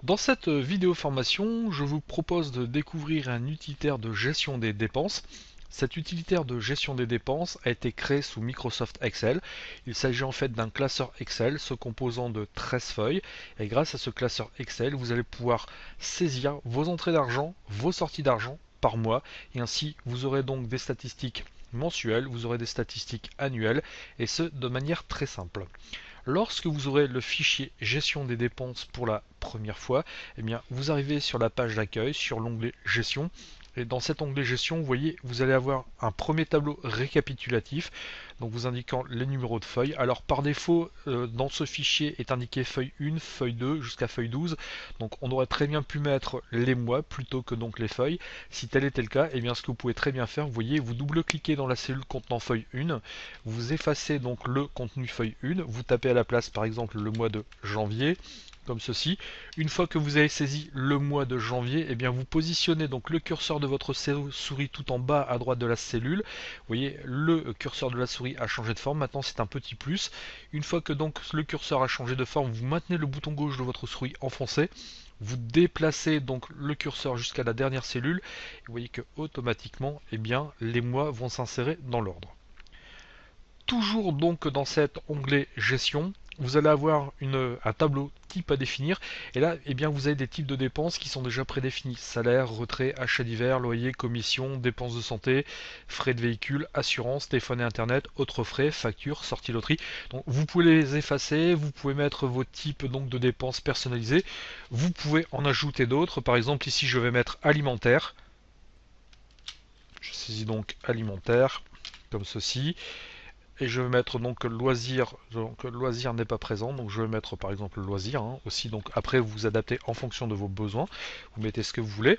Dans cette vidéo formation, je vous propose de découvrir un utilitaire de gestion des dépenses. Cet utilitaire de gestion des dépenses a été créé sous Microsoft Excel. Il s'agit en fait d'un classeur Excel se composant de 13 feuilles. Et grâce à ce classeur Excel, vous allez pouvoir saisir vos entrées d'argent, vos sorties d'argent par mois. Et ainsi, vous aurez donc des statistiques mensuelles, vous aurez des statistiques annuelles, et ce de manière très simple. Lorsque vous aurez le fichier gestion des dépenses pour la première fois, eh bien, vous arrivez sur la page d'accueil, sur l'onglet gestion. Et dans cet onglet gestion, vous voyez, vous allez avoir un premier tableau récapitulatif, donc vous indiquant les numéros de feuilles. Alors par défaut, dans ce fichier est indiqué feuille 1, feuille 2 jusqu'à feuille 12. Donc on aurait très bien pu mettre les mois plutôt que donc les feuilles. Si tel était le cas, eh bien ce que vous pouvez très bien faire, vous voyez, vous double-cliquez dans la cellule contenant feuille 1, vous effacez donc le contenu feuille 1, vous tapez à la place par exemple le mois de janvier, comme ceci. Une fois que vous avez saisi le mois de janvier, eh bien vous positionnez donc le curseur de votre souris tout en bas à droite de la cellule. Vous voyez, le curseur de la souris a changé de forme, maintenant c'est un petit plus. Une fois que donc le curseur a changé de forme, vous maintenez le bouton gauche de votre souris enfoncé. Vous déplacez donc le curseur jusqu'à la dernière cellule. Et vous voyez que automatiquement, eh bien, les mois vont s'insérer dans l'ordre. Toujours donc dans cet onglet gestion, vous allez avoir un tableau type à définir, et là eh bien, vous avez des types de dépenses qui sont déjà prédéfinis: salaire, retrait, achat divers, loyer, commission, dépenses de santé, frais de véhicule, assurance, téléphone et internet, autres frais, factures, sortie loterie. Donc vous pouvez les effacer, vous pouvez mettre vos types donc de dépenses personnalisées, vous pouvez en ajouter d'autres. Par exemple ici je vais mettre alimentaire, je saisis donc alimentaire comme ceci. Et je vais mettre donc loisir, donc loisir n'est pas présent, donc je vais mettre par exemple loisir aussi. Donc après vous adaptez en fonction de vos besoins, vous mettez ce que vous voulez,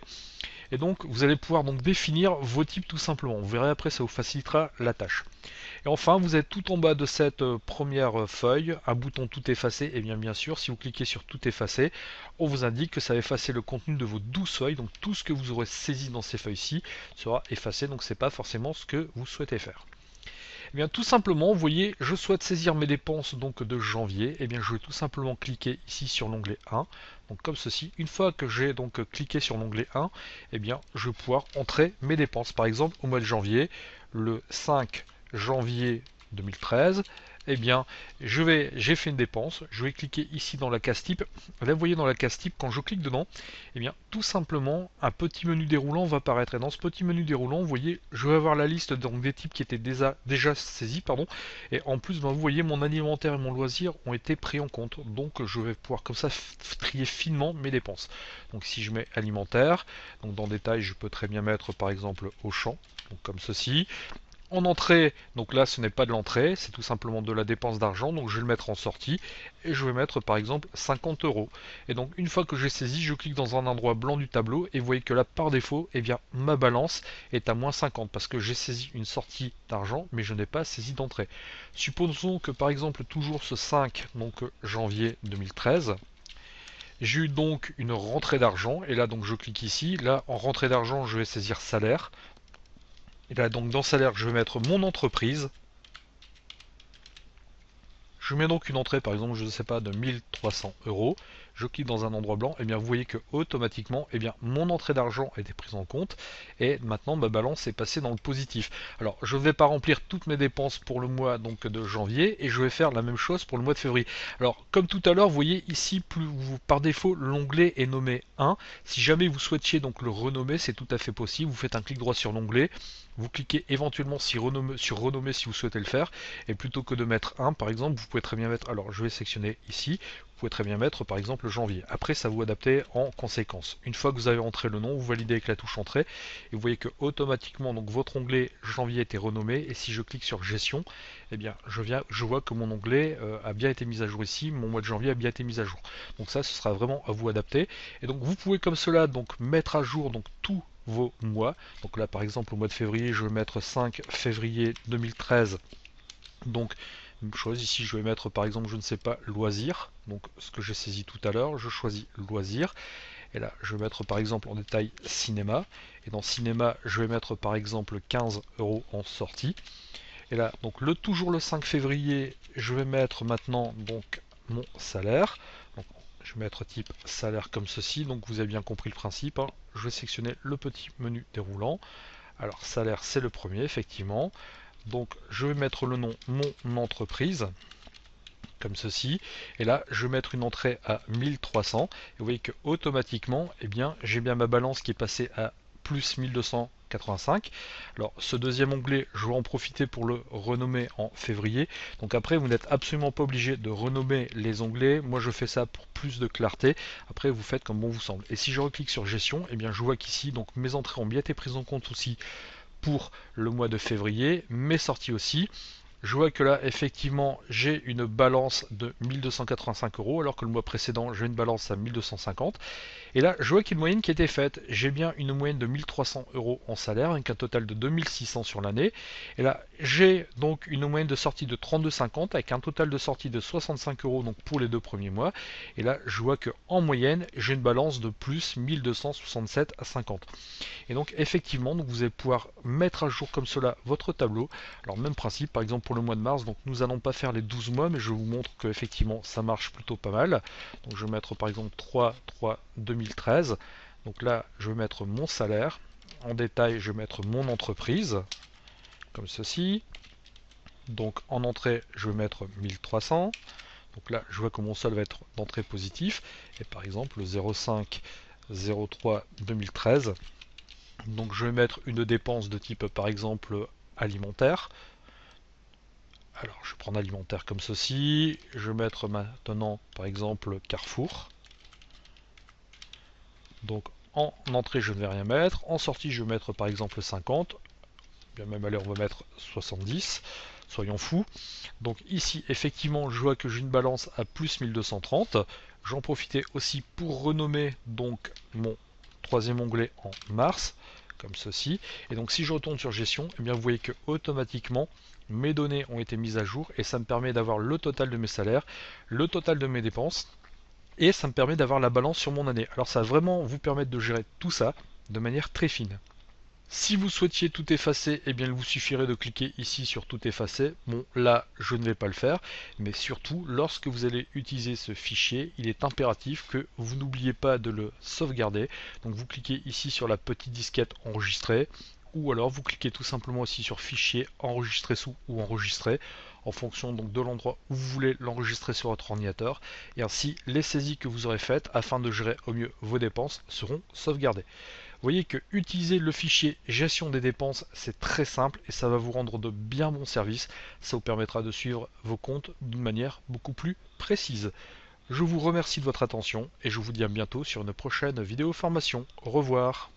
et donc vous allez pouvoir donc définir vos types tout simplement. Vous verrez après, ça vous facilitera la tâche. Et enfin, vous êtes tout en bas de cette première feuille un bouton tout effacer. Et bien sûr, si vous cliquez sur tout effacer, on vous indique que ça va effacer le contenu de vos 12 feuilles. Donc tout ce que vous aurez saisi dans ces feuilles-ci sera effacé. Donc c'est pas forcément ce que vous souhaitez faire. Eh bien, tout simplement, vous voyez, je souhaite saisir mes dépenses donc de janvier. Eh bien, je vais tout simplement cliquer ici sur l'onglet 1, donc comme ceci. Une fois que j'ai donc cliqué sur l'onglet 1, eh bien, je vais pouvoir entrer mes dépenses. Par exemple, au mois de janvier, le 5 janvier 2013, eh bien, j'ai fait une dépense, je vais cliquer ici dans la case type. Là, vous voyez dans la case type, quand je clique dedans, eh bien, tout simplement, un petit menu déroulant va apparaître. Et dans ce petit menu déroulant, vous voyez, je vais avoir la liste donc, des types qui étaient déjà saisis, pardon. Et en plus, ben, vous voyez, mon alimentaire et mon loisir ont été pris en compte. Donc, je vais pouvoir comme ça trier finement mes dépenses. Donc, si je mets alimentaire, donc dans détail, je peux très bien mettre par exemple Auchan, donc comme ceci. En entrée, donc là ce n'est pas de l'entrée, c'est tout simplement de la dépense d'argent, donc je vais le mettre en sortie et je vais mettre par exemple 50 euros. Et donc une fois que j'ai saisi, je clique dans un endroit blanc du tableau et vous voyez que là par défaut, eh bien ma balance est à moins 50 parce que j'ai saisi une sortie d'argent mais je n'ai pas saisi d'entrée. Supposons que par exemple toujours ce 5 donc janvier 2013, j'ai eu donc une rentrée d'argent et là donc je clique ici, là en rentrée d'argent je vais saisir salaire. Et là, donc, dans salaire, je vais mettre mon entreprise. Je mets donc une entrée, par exemple, je ne sais pas, de 1300 euros. Je clique dans un endroit blanc, et bien vous voyez que automatiquement, eh bien, mon entrée d'argent a été prise en compte, et maintenant ma balance est passée dans le positif. Alors, je ne vais pas remplir toutes mes dépenses pour le mois donc de janvier, et je vais faire la même chose pour le mois de février. Alors, comme tout à l'heure, vous voyez ici, par défaut, l'onglet est nommé 1. Si jamais vous souhaitiez donc le renommer, c'est tout à fait possible. Vous faites un clic droit sur l'onglet, vous cliquez éventuellement sur renommer si vous souhaitez le faire, et plutôt que de mettre 1 par exemple, vous pouvez très bien mettre, alors je vais sectionner ici, vous pouvez très bien mettre par exemple janvier. Après ça vous adaptez en conséquence. Une fois que vous avez entré le nom, vous validez avec la touche entrée, et vous voyez que automatiquement donc votre onglet janvier a été renommé, et si je clique sur gestion, eh bien je vois que mon onglet a bien été mis à jour ici, mon mois de janvier a bien été mis à jour. Donc ça ce sera vraiment à vous adapter. Et donc vous pouvez comme cela donc mettre à jour donc tout vos mois. Donc là par exemple au mois de février, je vais mettre 5 février 2013. Donc même chose ici, je vais mettre par exemple, je ne sais pas, loisir. Donc ce que j'ai saisi tout à l'heure, je choisis loisir. Et là, je vais mettre par exemple en détail cinéma. Et dans cinéma, je vais mettre par exemple 15 euros en sortie. Et là, donc toujours le 5 février, je vais mettre maintenant donc mon salaire. Donc, Je vais mettre type salaire comme ceci, donc vous avez bien compris le principe, hein. Je vais sélectionner le petit menu déroulant. Alors salaire c'est le premier effectivement, donc je vais mettre le nom mon entreprise, comme ceci, et là je vais mettre une entrée à 1300, et vous voyez que automatiquement, eh bien, j'ai bien ma balance qui est passée à plus 1285. Alors ce deuxième onglet, je vais en profiter pour le renommer en février. Donc après, vous n'êtes absolument pas obligé de renommer les onglets. Moi je fais ça pour plus de clarté. Après vous faites comme bon vous semble. Et si je reclique sur gestion, eh bien je vois qu'ici, donc mes entrées ont bien été prises en compte aussi pour le mois de février, mes sorties aussi. Je vois que là, effectivement, j'ai une balance de 1285 euros, alors que le mois précédent, j'ai une balance à 1250. Et là, je vois qu'il y a une moyenne qui a été faite. J'ai bien une moyenne de 1300 euros en salaire, avec un total de 2600 sur l'année. Et là, j'ai donc une moyenne de sortie de 32,50, avec un total de sortie de 65 euros donc pour les 2 premiers mois. Et là, je vois que en moyenne, j'ai une balance de plus 1267 à 50. Et donc effectivement, donc vous allez pouvoir mettre à jour comme cela votre tableau. Alors même principe, par exemple pour le mois de mars, donc nous n'allons pas faire les 12 mois, mais je vous montre que effectivement ça marche plutôt pas mal. Donc je vais mettre par exemple 3-3-2013. Donc là, je vais mettre mon salaire. En détail, je vais mettre mon entreprise, comme ceci. Donc en entrée, je vais mettre 1300. Donc là, je vois que mon solde va être d'entrée positif. Et par exemple, le 05-03-2013. Donc je vais mettre une dépense de type par exemple alimentaire. Alors je vais prendre alimentaire comme ceci. Je vais mettre maintenant par exemple Carrefour. Donc en entrée je ne vais rien mettre. En sortie je vais mettre par exemple 50. Bien même allez on va mettre 70. Soyons fous. Donc ici effectivement je vois que j'ai une balance à plus 1230. J'en profitais aussi pour renommer donc mon troisième onglet en mars, comme ceci. Et donc si je retourne sur gestion, eh bien vous voyez que automatiquement mes données ont été mises à jour et ça me permet d'avoir le total de mes salaires, le total de mes dépenses et ça me permet d'avoir la balance sur mon année. Alors ça va vraiment vous permettre de gérer tout ça de manière très fine. Si vous souhaitiez tout effacer, eh bien il vous suffirait de cliquer ici sur tout effacer. Bon, là, je ne vais pas le faire, mais surtout, lorsque vous allez utiliser ce fichier, il est impératif que vous n'oubliez pas de le sauvegarder. Donc vous cliquez ici sur la petite disquette enregistrer, ou alors vous cliquez tout simplement aussi sur fichier, enregistrer sous ou enregistrer, en fonction donc de l'endroit où vous voulez l'enregistrer sur votre ordinateur. Et ainsi, les saisies que vous aurez faites afin de gérer au mieux vos dépenses seront sauvegardées. Vous voyez que utiliser le fichier gestion des dépenses, c'est très simple et ça va vous rendre de bien bons services. Ça vous permettra de suivre vos comptes d'une manière beaucoup plus précise. Je vous remercie de votre attention et je vous dis à bientôt sur une prochaine vidéo formation. Au revoir.